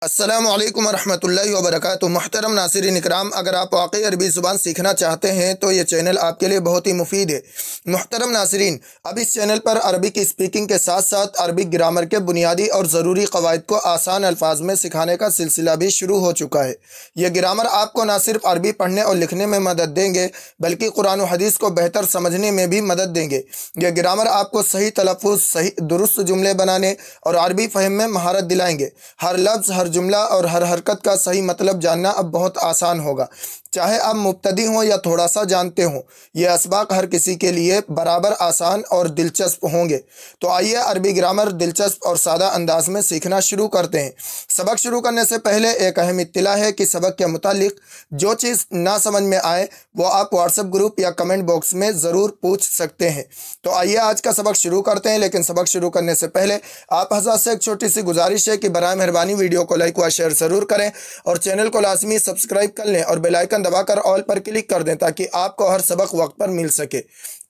السلام علیکم ورحمۃ اللہ وبرکاتہ۔ محترم ناظرین اکرام، اگر آپ واقعی عربی زبان سیکھنا چاہتے ہیں تو یہ چینل آپ کے لیے بہت ہی مفید ہے۔ محترم ناظرین، اب اس چینل پر عربی کی اسپیکنگ کے ساتھ ساتھ عربی گرامر کے بنیادی اور ضروری قواعد کو آسان الفاظ میں سکھانے کا سلسلہ بھی شروع ہو چکا ہے۔ یہ گرامر آپ کو نہ صرف عربی پڑھنے اور لکھنے میں مدد دیں گے بلکہ قرآن و حدیث کو بہتر سمجھنے میں بھی مدد دیں گے۔ یہ گرامر آپ کو صحیح تلفظ، صحیح درست جملے بنانے اور عربی فہم میں مہارت دلائیں گے۔ ہر لفظ، ہر جملہ اور ہر حرکت کا صحیح مطلب جاننا اب بہت آسان ہوگا، چاہے آپ مبتدی ہوں یا تھوڑا سا جانتے ہوں۔ یہ اسباق ہر کسی کے لیے برابر آسان اور دلچسپ ہوں گے۔ تو آئیے عربی گرامر دلچسپ اور سادہ انداز میں سیکھنا شروع کرتے ہیں۔ سبق شروع کرنے سے پہلے ایک اہم اطلاع ہے کہ سبق کے متعلق جو چیز نہ سمجھ میں آئے وہ آپ واٹس ایپ گروپ یا کمنٹ باکس میں ضرور پوچھ سکتے ہیں۔ تو آئیے آج کا سبق شروع کرتے ہیں، لیکن سبق شروع کرنے سے پہلے آپ حضرات سے ایک چھوٹی سی گزارش ہے کہ برائے مہربانی ویڈیو کو لائک و شیئر ضرور کریں اور چینل کو لازمی سبسکرائب کر لیں اور بیل آئیکن دبا کر آل پر کلک کر دیں تاکہ آپ کو ہر سبق وقت پر مل سکے۔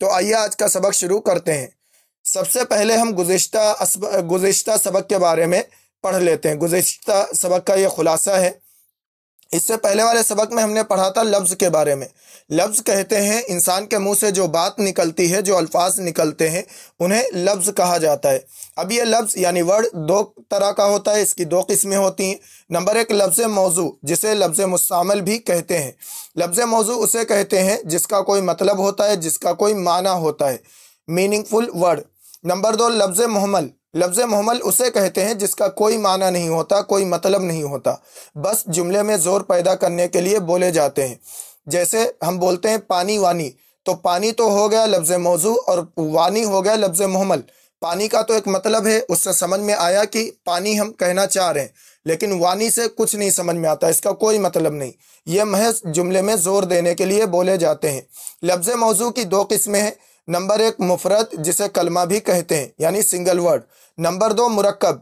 تو آئیے آج کا سبق شروع کرتے ہیں۔ سب سے پہلے ہم گزشتہ سبق کے بارے میں پڑھ لیتے ہیں۔ گزشتہ سبق کا یہ خلاصہ ہے۔ اس سے پہلے والے سبق میں ہم نے پڑھا تھا لفظ کے بارے میں۔ لفظ کہتے ہیں انسان کے منہ سے جو بات نکلتی ہے، جو الفاظ نکلتے ہیں، انہیں لفظ کہا جاتا ہے۔ اب یہ لفظ یعنی ورڈ دو طرح کا ہوتا ہے، اس کی دو قسمیں ہوتی ہیں۔ نمبر ایک لفظ موضوع، جسے لفظ مستعمل بھی کہتے ہیں۔ لفظ موضوع اسے کہتے ہیں جس کا کوئی مطلب ہوتا ہے، جس کا کوئی معنی ہوتا ہے، میننگ فل ورڈ۔ نمبر دو لفظ مہمل۔ لفظ مہمل اسے کہتے ہیں جس کا کوئی معنی نہیں ہوتا، کوئی مطلب نہیں ہوتا، بس جملے میں زور پیدا کرنے کے لیے بولے جاتے ہیں۔ جیسے ہم بولتے ہیں پانی وانی، تو پانی تو ہو گیا لفظ موضوع اور وانی ہو گیا لفظ مہمل۔ پانی کا تو ایک مطلب ہے، اس سے سمجھ میں آیا کہ پانی ہم کہنا چاہ رہے ہیں، لیکن وانی سے کچھ نہیں سمجھ میں آتا، اس کا کوئی مطلب نہیں، یہ محض جملے میں زور دینے کے لیے بولے جاتے ہیں۔ لفظ موضوع کی دو قسمیں ہیں۔ نمبر ایک مفرد، جسے کلمہ بھی کہتے ہیں، یعنی سنگل ورڈ۔ نمبر دو مرکب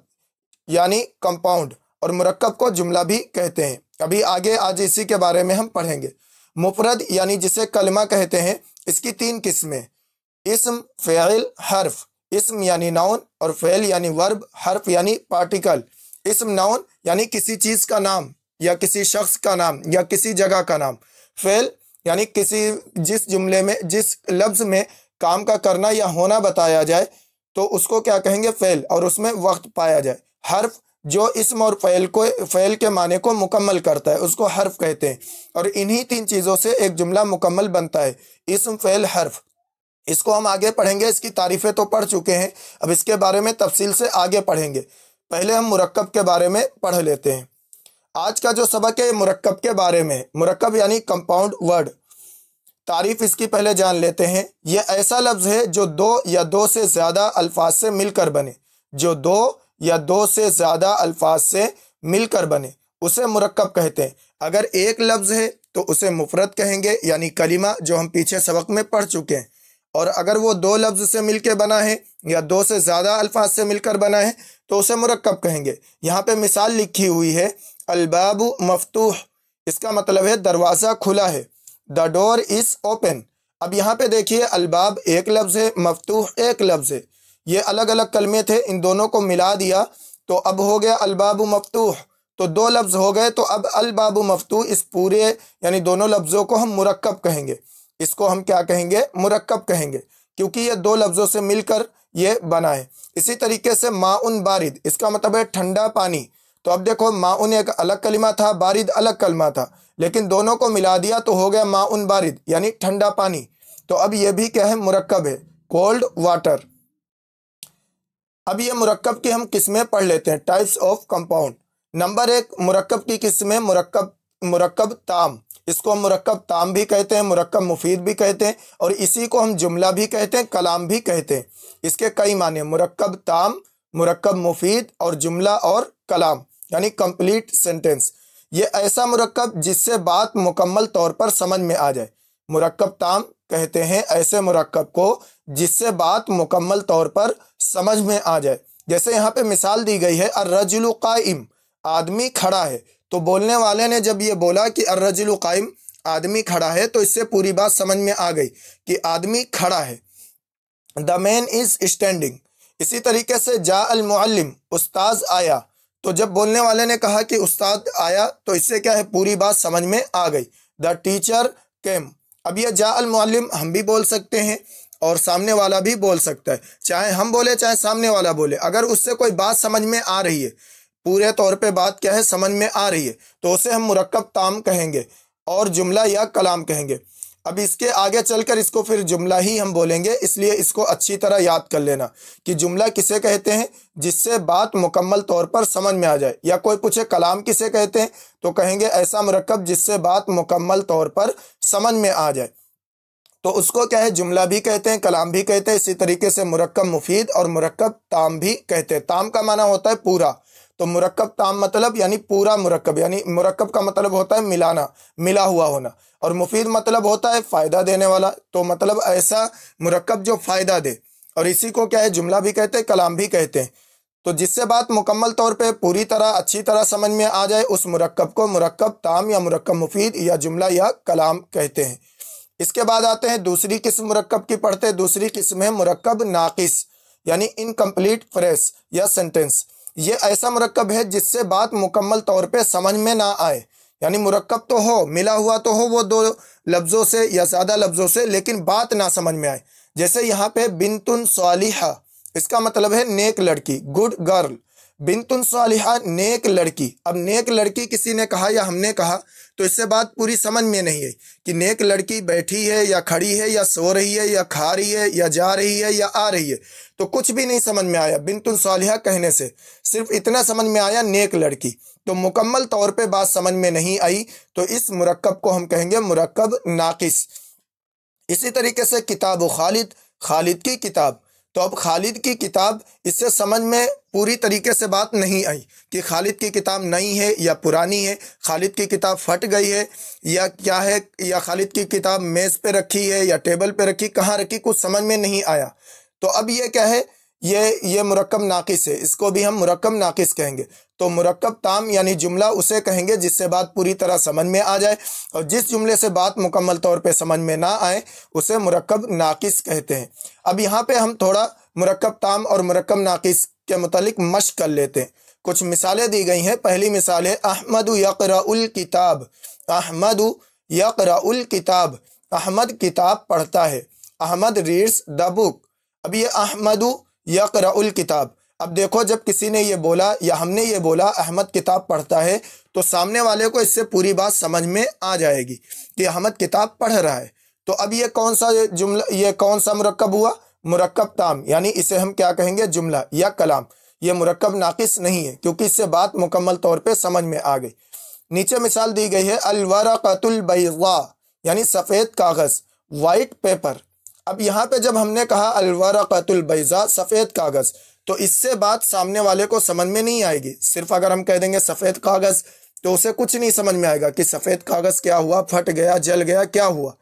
یعنی کمپاؤنڈ، اور مرکب کو جملہ بھی کہتے ہیں۔ ابھی آگے آج اسی کے بارے میں ہم پڑھیں گے۔ مفرد یعنی جسے کلمہ کہتے ہیں، اس کی تین قسمیں: اسم، فعل، حرف۔ اسم یعنی ناؤن اور فعل یعنی ورب، حرف یعنی پارٹیکل۔ اسم ناؤن یعنی کسی چیز کا نام یا کسی شخص کا نام یا کسی جگہ کا نام۔ فعل یعنی جس جملے میں، جس لفظ میں کام کا کرنا یا ہونا بتایا جائے تو اس کو کیا کہیں گے؟ فعل، اور اس میں وقت پایا جائے۔ حرف جو اسم اور فعل کے معنی کو مکمل کرتا ہے، اس کو حرف کہتے ہیں، اور انہی تین چیزوں سے ایک جملہ مکمل بنتا ہے: اسم، فعل، حرف۔ اس کو ہم آگے پڑھیں گے، اس کی تعریفیں تو پڑھ چکے ہیں، اب اس کے بارے میں تفصیل سے آگے پڑھیں گے۔ پہلے ہم مرکب کے بارے میں پڑھ لیتے ہیں۔ آج کا جو سبق ہے مرکب کے بارے میں۔ مرکب یعنی کمپاؤنڈ ورڈ۔ تعریف اس کی پہلے جان لیتے ہیں۔ یہ ایسا لفظ ہے جو دو یا دو سے زیادہ الفاظ سے مل کر بنے۔ جو دو یا دو سے زیادہ الفاظ سے مل کر بنے اسے مرکب کہتے ہیں۔ اگر ایک لفظ ہے تو اسے مفرد کہیں گے، یعنی کلمہ، جو ہم پیچھے سبق میں پڑھ چکے ہیں۔ اور اگر وہ دو لفظ سے مل کے بنا ہے یا دو سے زیادہ الفاظ سے مل کر بنا ہے تو اسے مرکب کہیں گے۔ یہاں پہ مثال لکھی ہوئی ہے، الباب مفتوح، اس کا مطلب ہے دروازہ کھلا ہے۔ The door is open۔ اب یہاں پہ دیکھیے، الباب ایک لفظ ہے، مفتوح ایک لفظ ہے، یہ الگ الگ کلمے تھے، ان دونوں کو ملا دیا تو اب ہو گیا الباب مفتوح، تو دو لفظ ہو گئے، تو اب الباب مفتوح، اس پورے یعنی دونوں لفظوں کو ہم مرکب کہیں گے۔ اس کو ہم کیا کہیں گے؟ مرکب کہیں گے، کیونکہ یہ دو لفظوں سے مل کر یہ بنا ہے۔ اسی طریقے سے ماء بارد، اس کا مطلب ہے ٹھنڈا پانی۔ تو اب دیکھو، ماء ایک الگ کلمہ تھا، بارد الگ کلمہ تھا، لیکن دونوں کو ملا دیا تو ہو گیا ماء بارد، یعنی ٹھنڈا پانی۔ تو اب یہ بھی کیا ہے؟ مرکب ہے، کولڈ واٹر۔ اب یہ مرکب کی ہم قسمیں پڑھ لیتے ہیں، ٹائپس آف کمپاؤنڈ۔ نمبر ایک مرکب کی قسمیں، مرکب تام۔ اس کو ہم مرکب تام بھی کہتے ہیں، مرکب مفید بھی کہتے ہیں، اور اسی کو ہم جملہ بھی کہتے ہیں، کلام بھی کہتے ہیں۔ اس کے کئی معنی: مرکب تام، مرکب مفید، اور جملہ اور کلام، یعنی کمپلیٹ سینٹینس۔ یہ ایسا مرکب جس سے بات مکمل طور پر سمجھ میں آ جائے۔ مرکب تام کہتے ہیں ایسے مرکب کو جس سے بات مکمل طور پر سمجھ میں آ جائے۔ جیسے یہاں پہ مثال دی گئی ہے، الرجل قائم، آدمی کھڑا ہے۔ تو بولنے والے نے جب یہ بولا کہ الرجل قائم، آدمی کھڑا ہے، تو اس سے پوری بات سمجھ میں آ گئی کہ آدمی کھڑا ہے۔ the man is standing۔ اسی طریقے سے جاء المعلم، استاذ آیا۔ تو جب بولنے والے نے کہا کہ استاد آیا تو اس سے کیا ہے پوری بات سمجھ میں آ گئی. The teacher came. اب یہ جاء المعلم ہم بھی بول سکتے ہیں اور سامنے والا بھی بول سکتا ہے، چاہے ہم بولے چاہے سامنے والا بولے. اگر اس سے کوئی بات سمجھ میں آ رہی ہے، پورے طور پہ بات کیا ہے سمجھ میں آ رہی ہے، تو اسے ہم مرکب تام کہیں گے اور جملہ یا کلام کہیں گے. اب اس کے آگے چل کر اس کو پھر جملہ ہی ہم بولیں گے، اس لیے اس کو اچھی طرح یاد کر لینا کہ جملہ کسے کہتے ہیں جس سے بات مکمل طور پر سمجھ میں آ جائے. یا کوئی پوچھے کلام کسے کہتے ہیں تو کہیں گے ایسا مرکب جس سے بات مکمل طور پر سمجھ میں آ جائے. تو اس کو کیا ہے جملہ بھی کہتے ہیں، کلام بھی کہتے ہیں. اسی طریقے سے مرکب مفید اور مرکب تام بھی کہتے ہیں. تام کا معنی ہوتا ہے پورا، تو مرکب تام مطلب یعنی پورا مرکب، یعنی مرکب کا مطلب ہوتا ہے ملانا، ملا ہوا ہونا. اور مفید مطلب ہوتا ہے فائدہ دینے والا، تو مطلب ایسا مرکب جو فائدہ دے. اور اسی کو کیا ہے جملہ بھی کہتے ہیں، کلام بھی کہتے ہیں. تو جس سے بات مکمل طور پہ پوری طرح اچھی طرح سمجھ میں آ جائے اس مرکب کو مرکب تام یا مرکب مفید یا جملہ یا کلام کہتے ہیں. اس کے بعد آتے ہیں دوسری قسم مرکب کی پڑھتے ہیں. دوسری قسم ہے مرکب ناقص یعنی انکمپلیٹ فریز یا سینٹنس. یہ ایسا مرکب ہے جس سے بات مکمل طور پہ سمجھ میں نہ آئے، یعنی مرکب تو ہو، ملا ہوا تو ہو وہ دو لفظوں سے یا زیادہ لفظوں سے، لیکن بات نہ سمجھ میں آئے. جیسے یہاں پہ بنتن صالحہ، اس کا مطلب ہے نیک لڑکی، گڈ گرل. بنتن صالحہ نیک لڑکی. اب نیک لڑکی کسی نے کہا یا ہم نے کہا تو اس سے بات پوری سمجھ میں نہیں ہے کہ نیک لڑکی بیٹھی ہے یا کھڑی ہے یا سو رہی ہے یا کھا رہی ہے یا جا رہی ہے یا آ رہی ہے، تو کچھ بھی نہیں سمجھ میں آیا. بنتن صالحہ کہنے سے صرف اتنا سمجھ میں آیا نیک لڑکی، تو مکمل طور پہ بات سمجھ میں نہیں آئی، تو اس مرکب کو ہم کہیں گے مرکب ناقص. اسی طریقے سے کتاب و خالد، خالد کی کتاب. تو اب خالد کی کتاب، اس سے سمجھ میں پوری طریقے سے بات نہیں آئی کہ خالد کی کتاب نئی ہے یا پرانی ہے، خالد کی کتاب پھٹ گئی ہے یا کیا ہے، یا خالد کی کتاب میز پہ رکھی ہے یا ٹیبل پہ رکھی، کہاں رکھی، کچھ سمجھ میں نہیں آیا. تو اب یہ کیا ہے، یہ مرکب ناقص ہے، اس کو بھی ہم مرکب ناقص کہیں گے. تو مرکب تام یعنی جملہ اسے کہیں گے جس سے بات پوری طرح سمجھ میں آ جائے، اور جس جملے سے بات مکمل طور پہ سمجھ میں نہ آئے اسے مرکب ناقص کہتے ہیں. اب یہاں پہ ہم تھوڑا مرکب تام اور مرکب ناقص کے متعلق مشق کر لیتے ہیں. کچھ مثالیں دی گئی ہیں. پہلی مثال ہے احمد یقرأ الکتاب. احمد یقرأ الکتاب، احمد کتاب پڑھتا ہے. احمد ریڈس دا بک. اب یہ احمد یقرأ الکتاب، اب دیکھو جب کسی نے یہ بولا یا ہم نے یہ بولا احمد کتاب پڑھتا ہے، تو سامنے والے کو اس سے پوری بات سمجھ میں آ جائے گی کہ احمد کتاب پڑھ رہا ہے. تو اب یہ کون سا جملہ، یہ کون سا مرکب ہوا، مرکب تام، یعنی اسے ہم کیا کہیں گے جملہ یا کلام. یہ مرکب ناقص نہیں ہے کیونکہ اس سے بات مکمل طور پہ سمجھ میں آ گئی. نیچے مثال دی گئی ہے الورقۃ البیضاء یعنی سفید کاغذ، وائٹ پیپر. اب یہاں پہ جب ہم نے کہا الورقۃ البیضاء سفید کاغذ، تو اس سے بات سامنے والے کو سمجھ میں نہیں آئے گی. صرف اگر ہم کہہ دیں گے سفید کاغذ تو اسے کچھ نہیں سمجھ میں آئے گا کہ سفید کاغذ کیا ہوا، پھٹ گیا، جل گیا، کیا ہوا،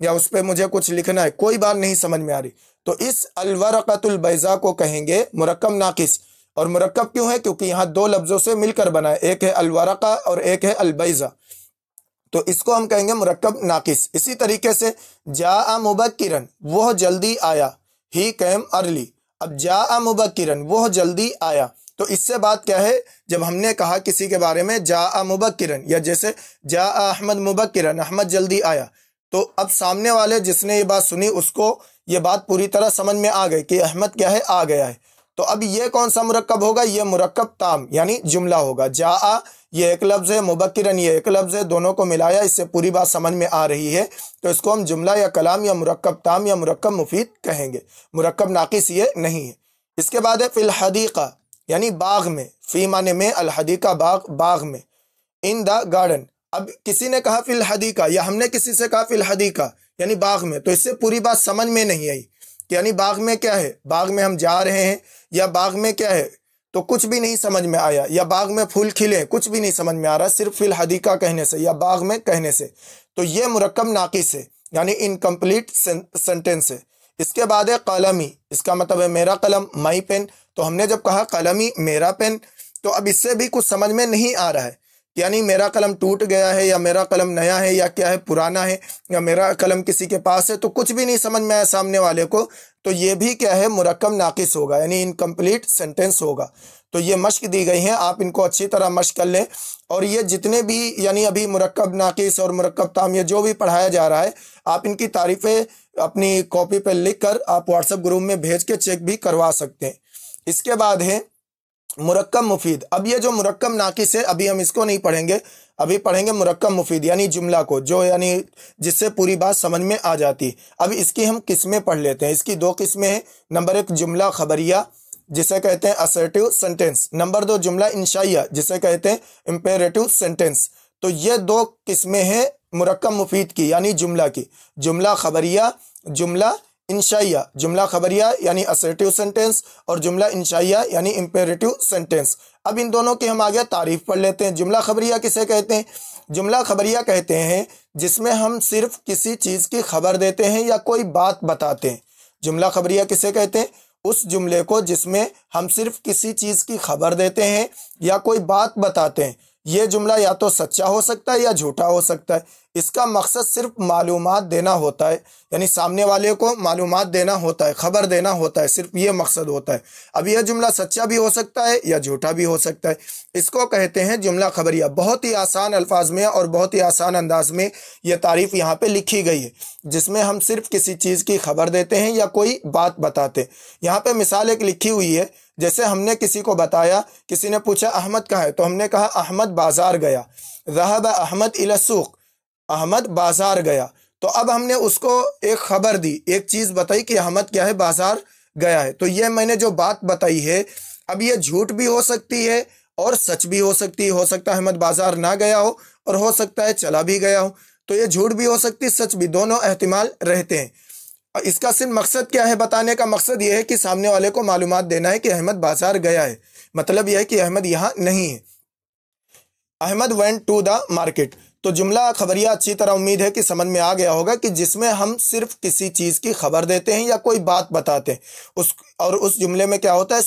یا اس پہ مجھے کچھ لکھنا ہے، کوئی بات نہیں سمجھ میں آ رہی. تو اس الورقۃ البیضاء کو کہیں گے مرکب ناقص. اور مرکب کیوں ہے؟ کیونکہ یہاں دو لفظوں سے مل کر بنا ہے، ایک ہے الورقہ اور ایک ہے البیضاء، تو اس کو ہم کہیں گے مرکب ناقص. اسی طریقے سے جاء مبکرن، وہ جلدی آیا، ہی کیم ارلی. اب جاء مبکرن، وہ جلدی آیا، تو اس سے بات کیا ہے، جب ہم نے کہا کسی کے بارے میں جاء مبکرن، یا جیسے جاء احمد مبکرن، احمد جلدی آیا، تو اب سامنے والے جس نے یہ بات سنی اس کو یہ بات پوری طرح سمجھ میں آ گئی کہ احمد کیا ہے، آ گیا ہے. تو اب یہ کون سا مرکب ہوگا، یہ مرکب تام یعنی جملہ ہوگا. جاء یہ ایک لفظ ہے، مبکرن یہ ایک لفظ ہے، دونوں کو ملایا اس سے پوری بات سمجھ میں آ رہی ہے، تو اس کو ہم جملہ یا کلام یا مرکب تام یا مرکب مفید کہیں گے. مرکب ناقص یہ نہیں ہے. اس کے بعد ہے فی الحدیقہ یعنی باغ میں، فی معنی میں، الحدیقہ باغ، باغ میں، ان دا گارڈن. اب کسی نے کہا فی الحدیقہ یا ہم نے کسی سے کہا فی الحدیقہ یعنی باغ میں، تو اس سے پوری بات سمجھ میں نہیں آئی کہ یعنی باغ میں کیا ہے، باغ میں ہم جا رہے ہیں یا باغ میں کیا ہے، تو کچھ بھی نہیں سمجھ میں آیا. یا باغ میں پھول کھلے، کچھ بھی نہیں سمجھ میں آ رہا صرف فی الحدیقہ کہنے سے یا باغ میں کہنے سے. تو یہ مرکب ناقص ہے یعنی انکمپلیٹ سینٹنس ہے. اس کے بعد ہے قلمی، اس کا مطلب ہے میرا قلم، مائی پین. تو ہم نے جب کہا قلمی میرا پین، تو اب اس سے بھی کچھ سمجھ میں نہیں آ رہا ہے یعنی میرا قلم ٹوٹ گیا ہے یا میرا قلم نیا ہے یا کیا ہے پرانا ہے یا میرا قلم کسی کے پاس ہے، تو کچھ بھی نہیں سمجھ میں آیا سامنے والے کو، تو یہ بھی کیا ہے مرکب ناقص ہوگا، یعنی انکمپلیٹ سینٹینس ہوگا۔ تو یہ مشق دی گئی ہیں، آپ ان کو اچھی طرح مشق کر لیں، اور یہ جتنے بھی یعنی ابھی مرکب ناقص اور مرکب تام یہ جو بھی پڑھایا جا رہا ہے، آپ ان کی تعریفیں اپنی کاپی پہ لکھ کر آپ واٹس ایپ گروپ میں بھیج کے چیک بھی کروا سکتے ہیں۔ اس کے بعد ہے مرکب مفید۔ اب یہ جو مرکب ناقص ہے ابھی ہم اس کو نہیں پڑھیں گے، ابھی پڑھیں گے مرکب مفید یعنی جملہ کو، جو یعنی جس سے پوری بات سمجھ میں آ جاتی۔ اب اس کی ہم قسمیں پڑھ لیتے ہیں۔ اس کی دو قسمیں ہیں، نمبر 1 جملہ خبریہ جسے کہتے ہیں assertive سینٹینس، نمبر 2 جملہ انشائیہ جسے کہتے ہیں imperative سینٹینس۔ تو یہ دو قسمیں ہیں مرکب مفید کی یعنی جملہ کی، جملہ خبریہ، جملہ انشائیہ۔ جملہ خبریہ یعنی assertive سینٹینس اور جملہ انشائیہ یعنی imperative سینٹینس۔ اب ان دونوں کی ہم آگے تعریف پڑھ لیتے ہیں۔ جملہ خبریہ کسے کہتے ہیں؟ جملہ خبریہ کہتے ہیں جس میں ہم صرف کسی چیز کی خبر دیتے ہیں یا کوئی بات بتاتے ہیں۔ جملہ خبریہ کسے کہتے ہیں؟ اس جملے کو جس میں ہم صرف کسی چیز کی خبر دیتے ہیں یا کوئی بات بتاتے ہیں۔ یہ جملہ یا تو سچا ہو سکتا ہے یا جھوٹا ہو سکتا ہے۔ اس کا مقصد صرف معلومات دینا ہوتا ہے، یعنی سامنے والے کو معلومات دینا ہوتا ہے، خبر دینا ہوتا ہے، صرف یہ مقصد ہوتا ہے۔ اب یہ جملہ سچا بھی ہو سکتا ہے یا جھوٹا بھی ہو سکتا ہے۔ اس کو کہتے ہیں جملہ خبریہ۔ بہت ہی آسان الفاظ میں اور بہت ہی آسان انداز میں یہ تعریف یہاں پہ لکھی گئی ہے، جس میں ہم صرف کسی چیز کی خبر دیتے ہیں یا کوئی بات بتاتے ہیں۔ یہاں پہ مثال ایک لکھی ہوئی ہے، جیسے ہم نے کسی کو بتایا، کسی نے پوچھا احمد کہاں ہے، تو ہم نے کہا احمد بازار گیا، ذهب احمد الى السوق، احمد بازار گیا۔ تو اب ہم نے اس کو ایک خبر دی، ایک چیز بتائی کہ احمد کیا ہے، بازار گیا ہے۔ تو یہ میں نے جو بات بتائی ہے، اب یہ جھوٹ بھی ہو سکتی ہے اور سچ بھی ہو سکتی ہے۔ ہو سکتا ہے احمد بازار نہ گیا ہو اور ہو سکتا ہے چلا بھی گیا ہو۔ تو یہ جھوٹ بھی ہو سکتی، سچ بھی، دونوں احتمال رہتے ہیں۔ اس کا صرف مقصد کیا ہے؟ بتانے کا مقصد یہ ہے کہ سامنے والے کو معلومات دینا ہے کہ احمد بازار گیا ہے، مطلب یہ ہے کہ احمد یہاں نہیں ہے۔ Ahmad went to the market۔ تو جملہ خبریہ اچھی طرح امید ہے کہ سمجھ میں آ گیا ہوگا کہ جس میں ہم صرف کسی چیز کی خبر دیتے ہیں یا کوئی بات بتاتے ہیں، اور اس جملے میں کیا ہوتا ہے،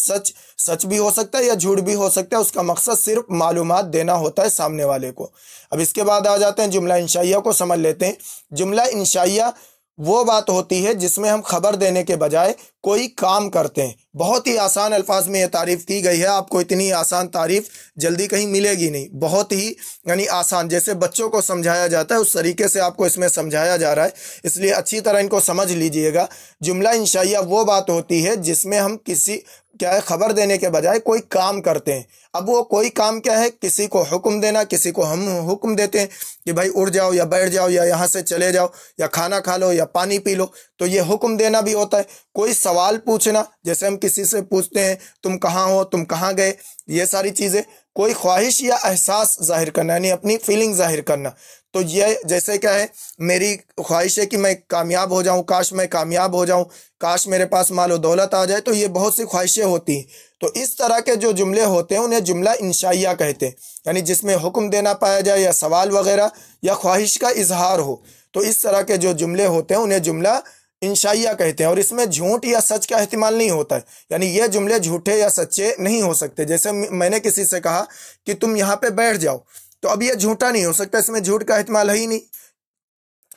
سچ بھی ہو سکتا ہے یا جھوٹ بھی ہو سکتا ہے۔ اس کا مقصد صرف معلومات دینا ہوتا ہے سامنے والے کو۔ اب اس کے بعد آ جاتے ہیں جملہ انشائیہ کو سمجھ لیتے ہیں۔ جملہ انشائیہ وہ بات ہوتی ہے جس میں ہم خبر دینے کے بجائے کوئی کام کرتے ہیں۔ بہت ہی آسان الفاظ میں یہ تعریف کی گئی ہے، آپ کو اتنی آسان تعریف جلدی کہیں ملے گی نہیں، بہت ہی یعنی آسان، جیسے بچوں کو سمجھایا جاتا ہے اس طریقے سے آپ کو اس میں سمجھایا جا رہا ہے، اس لیے اچھی طرح ان کو سمجھ لیجئے گا۔ جملہ انشائیہ وہ بات ہوتی ہے جس میں ہم کسی کیا ہے خبر دینے کے بجائے کوئی کام کرتے ہیں۔ اب وہ کوئی کام کیا ہے؟ کسی کو حکم دینا، کسی کو ہم حکم دیتے ہیں کہ بھائی اٹھ جاؤ یا بیٹھ جاؤ یا یہاں سے چلے جاؤ یا کھانا کھا لو یا پانی پی لو، تو یہ حکم دینا بھی ہوتا ہے۔ کوئی سوال پوچھنا، جیسے ہم کسی سے پوچھتے ہیں تم کہاں ہو، تم کہاں گئے، یہ ساری چیزیں۔ کوئی خواہش یا احساس ظاہر کرنا، یعنی اپنی فیلنگ ظاہر کرنا، تو یہ جیسے کیا ہے، میری خواہش ہے کہ میں کامیاب ہو جاؤں، کاش میں کامیاب ہو جاؤں، کاش میرے پاس مال و دولت آ جائے، تو یہ بہت سی خواہشیں ہوتی ہیں۔ تو اس طرح کے جو جملے ہوتے ہیں انہیں جملہ انشائیہ کہتے ہیں، یعنی جس میں حکم دینا پایا جائے یا سوال وغیرہ یا خواہش کا اظہار ہو، تو اس طرح کے جو جملے ہوتے ہیں انہیں جملہ انشائیہ کہتے ہیں۔ اور اس میں جھوٹ یا سچ کا احتمال نہیں ہوتا ہے، یعنی یہ جملے جھوٹے یا سچے نہیں ہو سکتے۔ جیسے میں نے کسی سے کہا کہ تم یہاں پہ بیٹھ جاؤ، تو اب یہ جھوٹا نہیں ہو سکتا، اس میں جھوٹ کا احتمال ہے ہی نہیں۔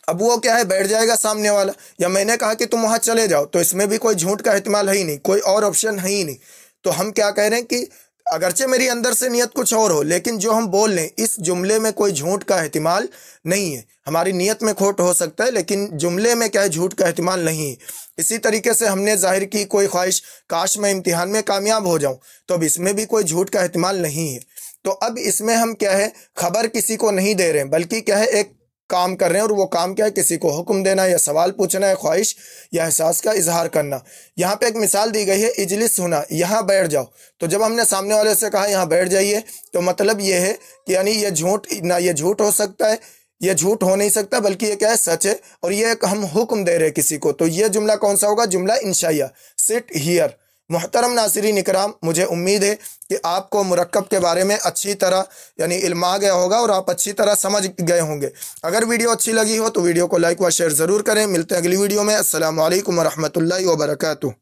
اب وہ کیا ہے، بیٹھ جائے گا سامنے والا۔ یا میں نے کہا کہ تم وہاں چلے جاؤ، تو اس میں بھی کوئی جھوٹ کا احتمال ہے ہی نہیں، کوئی اور آپشن ہے ہی نہیں۔ تو ہم کیا کہہ رہے ہیں کہ اگرچہ میری اندر سے نیت کچھ اور ہو، لیکن جو ہم بول لیں اس جملے میں کوئی جھوٹ کا احتمال نہیں ہے۔ ہماری نیت میں کھوٹ ہو سکتا ہے لیکن جملے میں کیا ہے، جھوٹ کا احتمال نہیں ہے۔ اسی طریقے سے ہم نے ظاہر کی کوئی خواہش، کاش میں امتحان میں کامیاب ہو جاؤں، تو اب اس میں بھی کوئی جھوٹ کا احتمال نہیں ہے۔ تو اب اس میں ہم کیا ہے، خبر کسی کو نہیں دے رہے ہیں، بلکہ کیا ہے، ایک کام کر رہے ہیں، اور وہ کام کیا ہے، کسی کو حکم دینا یا سوال پوچھنا ہے، خواہش یا احساس کا اظہار کرنا۔ یہاں پہ ایک مثال دی گئی ہے، اجلس ہونا، یہاں بیٹھ جاؤ۔ تو جب ہم نے سامنے والے سے کہا یہاں بیٹھ جائیے، تو مطلب یہ ہے کہ یعنی یہ جھوٹ نہ، یہ جھوٹ ہو سکتا ہے، یہ جھوٹ ہو نہیں سکتا، بلکہ یہ کیا ہے، سچ ہے، اور یہ ایک ہم حکم دے رہے ہیں کسی کو۔ تو یہ جملہ کون سا ہوگا؟ جملہ انشائیہ، سٹ ہیئر۔ محترم ناظرین اکرام، مجھے امید ہے کہ آپ کو مرکب کے بارے میں اچھی طرح یعنی علم آ گیا ہوگا اور آپ اچھی طرح سمجھ گئے ہوں گے۔ اگر ویڈیو اچھی لگی ہو تو ویڈیو کو لائک و شیئر ضرور کریں۔ ملتے ہیں اگلی ویڈیو میں۔ السلام علیکم ورحمۃ اللہ وبرکاتہ۔